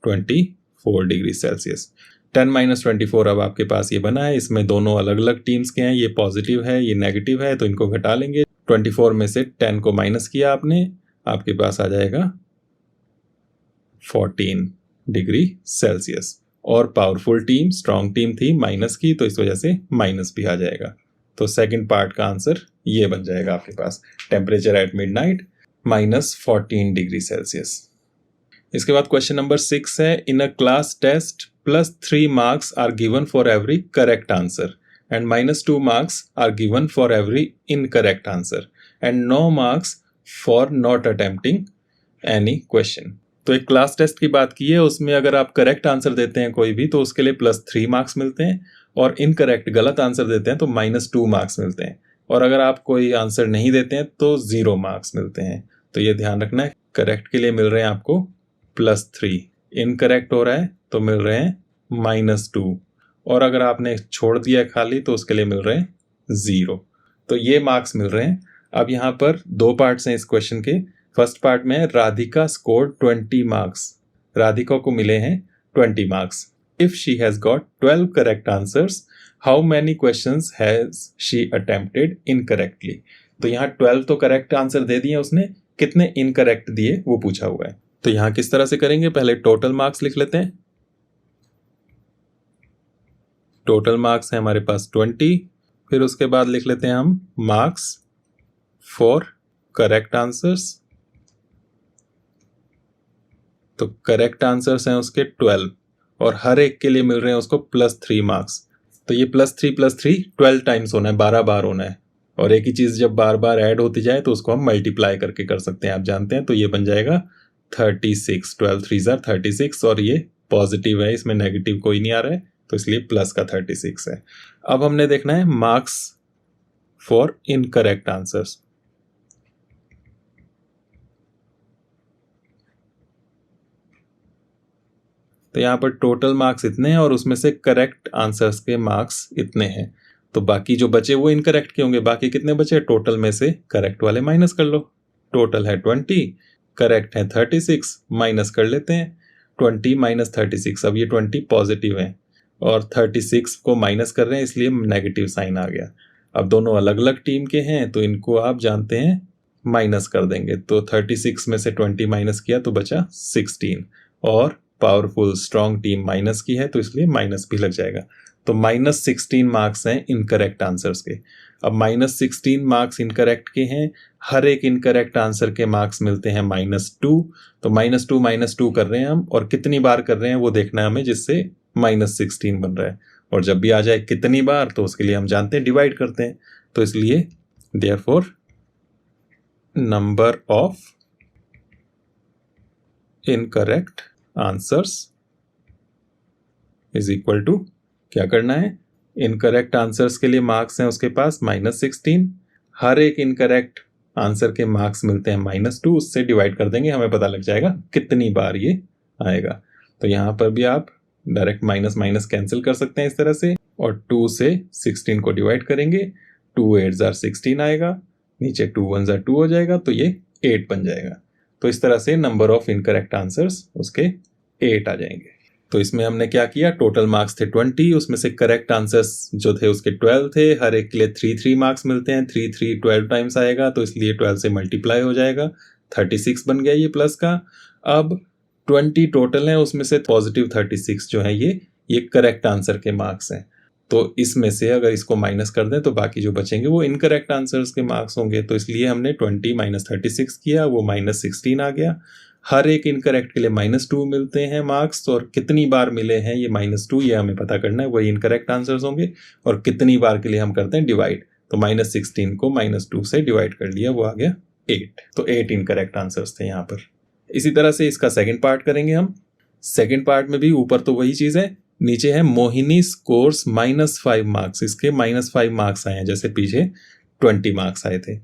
24 डिग्री सेल्सियस। 10 - 24 अब आपके पास ये बना है। इसमें दोनों अलग अलग टीम्स के हैं, ये पॉजिटिव है ये नेगेटिव है, तो इनको घटा लेंगे। 24 में से 10 को माइनस किया आपने, आपके पास आ जाएगा 14 डिग्री सेल्सियस। और पावरफुल टीम, स्ट्रॉन्ग टीम थी माइनस की, तो इस वजह से माइनस भी आ जाएगा। तो सेकंड पार्ट का आंसर ये बन जाएगा आपके पास, temperature at midnight -14 degree Celsius. इसके बाद क्वेश्चन नंबर 6 है, in a class test +3 marks are given for every correct answer and -2 marks are given for every incorrect answer and 9 marks for not attempting any question. तो एक class test की बात की है, उसमें अगर आप करेक्ट आंसर देते हैं कोई भी तो उसके लिए +3 मार्क्स मिलते हैं, और इनकरेक्ट गलत आंसर देते हैं तो -2 मार्क्स मिलते हैं, और अगर आप कोई आंसर नहीं देते हैं तो 0 मार्क्स मिलते हैं। तो ये ध्यान रखना है, करेक्ट के लिए मिल रहे हैं आपको +3, इनकरेक्ट हो रहा है तो मिल रहे हैं -2, और अगर आपने छोड़ दिया है खाली तो उसके लिए मिल रहे हैं 0। तो ये मार्क्स मिल रहे हैं। अब यहाँ पर 2 पार्ट्स हैं इस क्वेश्चन के। फर्स्ट पार्ट में राधिका स्कोर्ड 20 मार्क्स, राधिका को मिले हैं 20 marks. If she has got 12 correct answers, how many questions has she attempted incorrectly. तो यहाँ 12 तो करेक्ट आंसर दे दिए उसने, कितने इनकरेक्ट दिए वो पूछा हुआ है। तो यहाँ किस तरह से करेंगे, पहले टोटल मार्क्स लिख लेते हैं। टोटल मार्क्स है हमारे पास 20, फिर उसके बाद लिख लेते हैं हम मार्क्स फॉर करेक्ट आंसर्स। तो करेक्ट आंसर्स हैं उसके 12, और हर एक के लिए मिल रहे हैं उसको +3 मार्क्स। तो ये +3 12 टाइम्स होना है, 12 बार होना है, और एक ही चीज़ जब बार बार ऐड होती जाए तो उसको हम मल्टीप्लाई करके कर सकते हैं, आप जानते हैं। तो ये बन जाएगा 36, 12 3 36, और ये पॉजिटिव है, इसमें नेगेटिव कोई नहीं आ रहा है, तो इसलिए प्लस का 36 है। अब हमने देखना है मार्क्स फॉर इनकरेक्ट आंसर्स। तो यहाँ पर टोटल मार्क्स इतने हैं और उसमें से करेक्ट आंसर्स के मार्क्स इतने हैं, तो बाकी जो बचे वो इनकरेक्ट के होंगे। बाकी कितने बचे? टोटल में से करेक्ट वाले माइनस कर लो। टोटल है 20, करेक्ट है 36, माइनस कर लेते हैं 20 - 36। अब ये 20 पॉजिटिव है और 36 को माइनस कर रहे हैं, इसलिए नेगेटिव साइन आ गया। अब दोनों अलग अलग टीम के हैं तो इनको आप जानते हैं माइनस कर देंगे। तो 36 में से 20 माइनस किया तो बचा 16, और पावरफुल स्ट्रॉन्ग टीम माइनस की है तो इसलिए माइनस भी लग जाएगा। तो -16 मार्क्स हैं इनकरेक्ट आंसर्स के। अब -16 मार्क्स इनकरेक्ट के हैं, हर एक इनकरेक्ट आंसर के मार्क्स मिलते हैं -2। तो -2 कर रहे हैं हम, और कितनी बार कर रहे हैं वो देखना है हमें, जिससे -16 बन रहा है। और जब भी आ जाए कितनी बार, तो उसके लिए हम जानते हैं डिवाइड करते हैं। तो इसलिए therefore number of incorrect answers is equal to, क्या करना है, इनकरेक्ट आंसर्स के लिए मार्क्स हैं उसके पास -16, हर एक इनकरेक्ट आंसर के मार्क्स मिलते हैं -2, उससे डिवाइड कर देंगे, हमें पता लग जाएगा कितनी बार ये आएगा। तो यहां पर भी आप डायरेक्ट माइनस माइनस कैंसिल कर सकते हैं इस तरह से, और 2 से 16 को डिवाइड करेंगे, 2 8 जार 16 आएगा, नीचे 2 1 जार 2 हो जाएगा, तो ये 8 बन जाएगा। तो इस तरह से नंबर ऑफ इनकरेक्ट आंसर्स उसके 8 आ जाएंगे। तो इसमें हमने क्या किया, टोटल मार्क्स थे 20, उसमें से करेक्ट आंसर्स जो थे उसके 12 थे, हर एक के लिए 3 मार्क्स मिलते हैं, 3 12 टाइम्स आएगा, तो इसलिए 12 से मल्टीप्लाई हो जाएगा, 36 बन गया ये प्लस का। अब 20 टोटल है, उसमें से पॉजिटिव 36 जो है ये करेक्ट आंसर के मार्क्स हैं। तो इसमें से अगर इसको माइनस कर दें तो बाकी जो बचेंगे वो इनकरेक्ट आंसर्स के मार्क्स होंगे। तो इसलिए हमने 20 - 36 किया, वो -16 आ गया। हर एक इनकरेक्ट के लिए -2 मिलते हैं मार्क्स, और कितनी बार मिले हैं ये -2, ये हमें पता करना है, वही इनकरेक्ट आंसर्स होंगे। और कितनी बार के लिए हम करते हैं डिवाइड, तो -16 को -2 से डिवाइड कर लिया, वो आ गया 8। तो 8 इनकरेक्ट आंसर्स थे यहाँ पर। इसी तरह से इसका सेकंड पार्ट करेंगे हम। सेकंड पार्ट में भी ऊपर तो वही चीज है, नीचे है मोहिनी स्कोर्स -5 मार्क्स, इसके -5 मार्क्स आए हैं, जैसे पीछे 20 मार्क्स आए थे।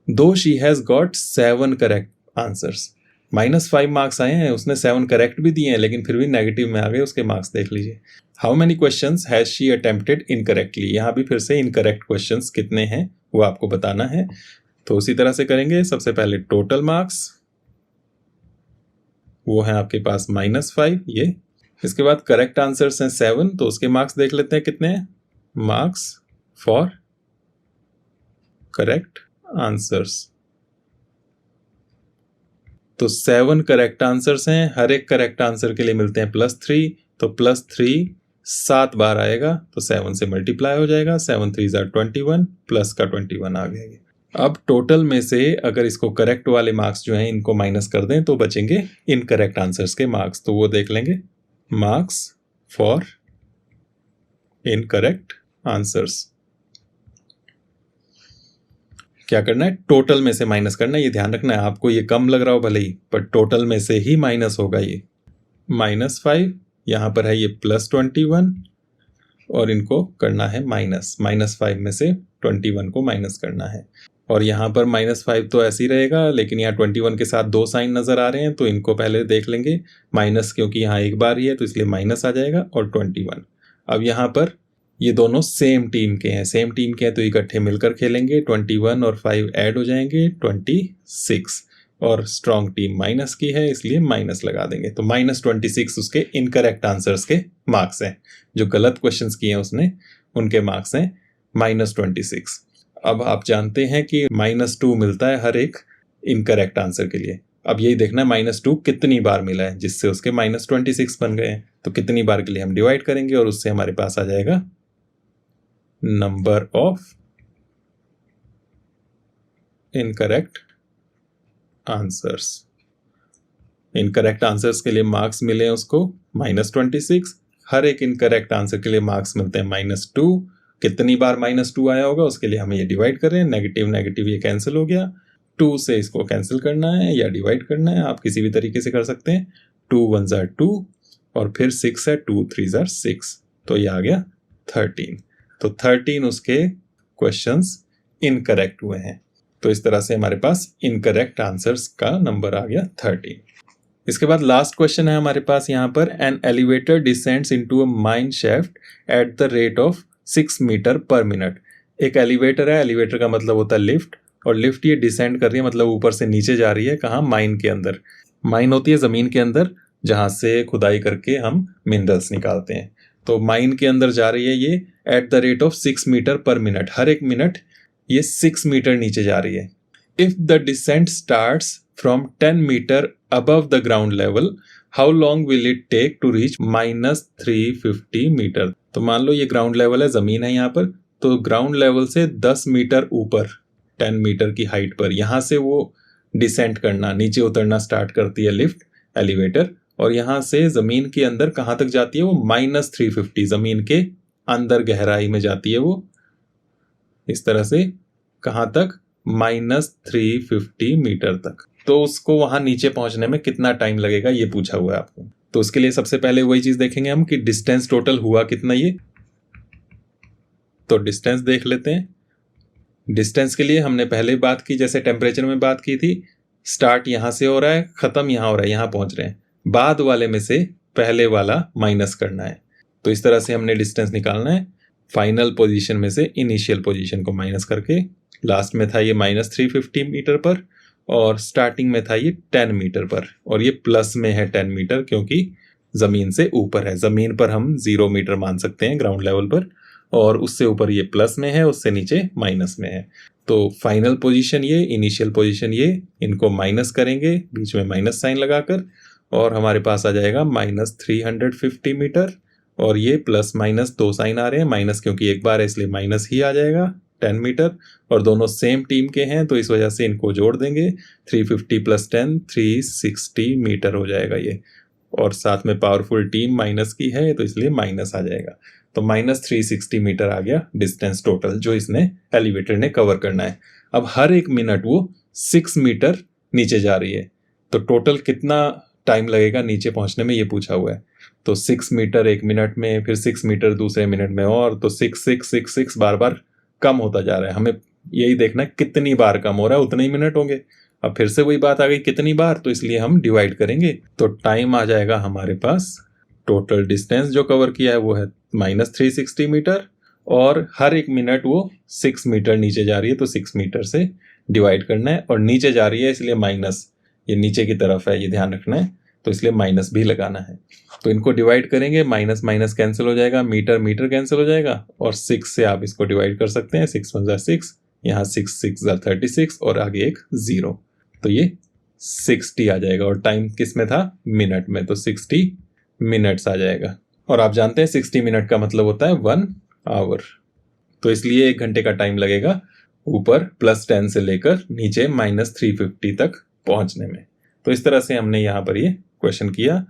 दो she has got 7 correct answers, -5 marks आए हैं, उसने 7 करेक्ट भी दिए हैं, लेकिन फिर भी नेगेटिव में आ गए, उसके मार्क्स देख लीजिए। How many questions has she attempted incorrectly, यहाँ भी फिर से इनकरेक्ट क्वेश्चंस कितने हैं वो आपको बताना है। तो उसी तरह से करेंगे। सबसे पहले टोटल मार्क्स, वो है आपके पास -5 ये। इसके बाद करेक्ट आंसर्स हैं 7, तो उसके मार्क्स देख लेते हैं कितने हैं। मार्क्स फॉर करेक्ट आंसर्स, तो 7 करेक्ट आंसर्स हैं, हर एक करेक्ट आंसर के लिए मिलते हैं +3, तो +3 7 बार आएगा, तो 7 से मल्टीप्लाई हो जाएगा, 7 3 जार 21, प्लस का 21 आ गया। अब टोटल में से अगर इसको करेक्ट वाले मार्क्स जो हैं इनको माइनस कर दें तो बचेंगे इनकरेक्ट आंसर्स के मार्क्स, तो वो देख लेंगे। मार्क्स फॉर इनकरेक्ट आंसर्स, क्या करना है, टोटल में से माइनस करना है। ये ध्यान रखना है, आपको ये कम लग रहा हो भले ही, पर टोटल में से ही माइनस होगा। ये -5, यहाँ पर है ये +21, और इनको करना है -5 में से 21 को माइनस करना है। और यहाँ पर -5 तो ऐसे ही रहेगा, लेकिन यहाँ 21 के साथ 2 साइन नजर आ रहे हैं, तो इनको पहले देख लेंगे। माइनस क्योंकि यहाँ एक बार ही है तो इसलिए माइनस आ जाएगा, और 21। अब यहाँ पर ये दोनों सेम टीम के हैं, तो इकट्ठे मिलकर खेलेंगे, 21 और 5 ऐड हो जाएंगे 26, और स्ट्रॉन्ग टीम माइनस की है इसलिए माइनस लगा देंगे। तो -26 उसके इनकरेक्ट आंसर्स के मार्क्स हैं, जो गलत क्वेश्चंस किए हैं उसने उनके मार्क्स हैं -26। अब आप जानते हैं कि -2 मिलता है हर एक इनकरेक्ट आंसर के लिए। अब यही देखना है -2 कितनी बार मिला है, जिससे उसके -26 बन गए हैं। तो कितनी बार के लिए हम डिवाइड करेंगे, और उससे हमारे पास आ जाएगा number of incorrect answers. Incorrect answers के लिए मार्क्स मिले हैं उसको -26, हर एक इनकरेक्ट आंसर के लिए मार्क्स मिलते हैं -2। कितनी बार -2 आया होगा उसके लिए हमें ये डिवाइड करें, नेगेटिव नेगेटिव ये कैंसिल हो गया, 2 से इसको कैंसिल करना है या डिवाइड करना है, आप किसी भी तरीके से कर सकते हैं। 2 1 जार 2, और फिर 6 है, 2 3 जार 6, तो ये आ गया 13। तो 13 उसके क्वेश्चंस इनकरेक्ट हुए हैं। तो इस तरह से हमारे पास इनकरेक्ट आंसर्स का नंबर आ गया 13। इसके बाद लास्ट क्वेश्चन है हमारे पास यहाँ पर, an elevator descends into a mine shaft at the rate of 6 metre per minute. एक एलिवेटर है, एलिवेटर का मतलब होता है लिफ्ट, और लिफ्ट ये डिसेंड कर रही है, मतलब ऊपर से नीचे जा रही है। कहाँ, माइन के अंदर। माइन होती है जमीन के अंदर, जहां से खुदाई करके हम मिनरल्स निकालते हैं। तो माइन के अंदर जा रही है ये at the rate of 6 metre per minute, हर एक मिनट ये 6 मीटर नीचे जा रही है। If the descent starts from 10 metre above the ground level, how long will it take to reach -350 metre. तो मान लो ये ग्राउंड लेवल है, ज़मीन है यहाँ पर, तो ग्राउंड लेवल से 10 मीटर ऊपर 10 मीटर की हाइट पर यहाँ से वो डिसेंट करना, नीचे उतरना स्टार्ट करती है लिफ्ट, एलिवेटर, और यहाँ से ज़मीन के अंदर कहाँ तक जाती है वो -350, ज़मीन के अंदर गहराई में जाती है वो, इस तरह से कहाँ तक, -350 मीटर तक। तो उसको वहाँ नीचे पहुँचने में कितना टाइम लगेगा ये पूछा हुआ है आपको। तो उसके लिए सबसे पहले वही चीज़ देखेंगे हम कि डिस्टेंस टोटल हुआ कितना ये। तो डिस्टेंस देख लेते हैं। डिस्टेंस के लिए हमने पहले बात की, जैसे टेम्परेचर में बात की थी, स्टार्ट यहाँ से हो रहा है, ख़त्म यहाँ हो रहा है, यहाँ पहुँच रहे हैं, बाद वाले में से पहले वाला माइनस करना है। तो इस तरह से हमने डिस्टेंस निकालना है, फाइनल पोजीशन में से इनिशियल पोजीशन को माइनस करके। लास्ट में था ये -350 मीटर पर और स्टार्टिंग में था ये 10 मीटर पर, और ये प्लस में है 10 मीटर क्योंकि ज़मीन से ऊपर है। ज़मीन पर हम 0 मीटर मान सकते हैं ग्राउंड लेवल पर, और उससे ऊपर ये प्लस में है, उससे नीचे माइनस में है। तो फाइनल पोजीशन ये, इनिशियल पोजीशन ये, इनको माइनस करेंगे बीच में माइनस साइन लगाकर, और हमारे पास आ जाएगा -350 मीटर, और ये प्लस माइनस 2 साइन आ रहे हैं, माइनस क्योंकि एक बार है इसलिए माइनस ही आ जाएगा 10 मीटर, और दोनों सेम टीम के हैं तो इस वजह से इनको जोड़ देंगे, 350 + 10 360 मीटर हो जाएगा ये, और साथ में पावरफुल टीम माइनस की है तो इसलिए माइनस आ जाएगा। तो -360 मीटर आ गया डिस्टेंस टोटल जो इसने एलिवेटर ने कवर करना है। अब हर एक मिनट वो 6 मीटर नीचे जा रही है, तो टोटल कितना टाइम लगेगा नीचे पहुंचने में ये पूछा हुआ है। तो 6 मीटर एक मिनट में, फिर 6 मीटर दूसरे मिनट में, और तो 6 6 6 6 बार बार कम होता जा रहा है। हमें यही देखना है कितनी बार कम हो रहा है, उतने ही मिनट होंगे। अब फिर से वही बात आ गई कितनी बार, तो इसलिए हम डिवाइड करेंगे। तो टाइम आ जाएगा हमारे पास, टोटल डिस्टेंस जो कवर किया है वो है -360 मीटर, और हर एक मिनट वो 6 मीटर नीचे जा रही है तो 6 मीटर से डिवाइड करना है, और नीचे जा रही है इसलिए माइनस, ये नीचे की तरफ है ये ध्यान रखना है, तो इसलिए माइनस भी लगाना है। तो इनको डिवाइड करेंगे, माइनस माइनस कैंसिल हो जाएगा, मीटर मीटर कैंसिल हो जाएगा, और 6 से आप इसको डिवाइड कर सकते हैं, 6 × 6, यहाँ 6 6 × 36, और आगे एक 0, तो ये 60 आ जाएगा। और टाइम किस में था, मिनट में, तो 60 मिनट्स आ जाएगा। और आप जानते हैं 60 मिनट का मतलब होता है 1 आवर, तो इसलिए 1 घंटे का टाइम लगेगा ऊपर +10 से लेकर नीचे -350 तक पहुंचने में। तो इस तरह से हमने यहाँ पर ये क्वेश्चन किया।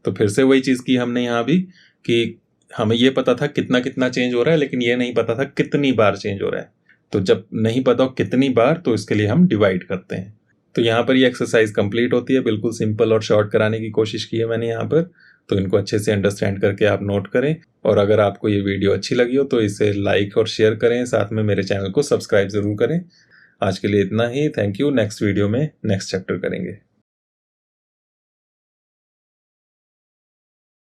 तो फिर से वही चीज़ की हमने यहाँ भी कि हमें ये पता था कितना कितना चेंज हो रहा है, लेकिन ये नहीं पता था कितनी बार चेंज हो रहा है। तो जब नहीं पता हो कितनी बार, तो इसके लिए हम डिवाइड करते हैं। तो यहाँ पर ये एक्सरसाइज कंप्लीट होती है। बिल्कुल सिंपल और शॉर्ट कराने की कोशिश की है मैंने यहाँ पर, तो इनको अच्छे से अंडरस्टैंड करके आप नोट करें। और अगर आपको ये वीडियो अच्छी लगी हो तो इसे लाइक और शेयर करें, साथ में मेरे चैनल को सब्सक्राइब ज़रूर करें। आज के लिए इतना ही, थैंक यू। नेक्स्ट वीडियो में नेक्स्ट चैप्टर करेंगे।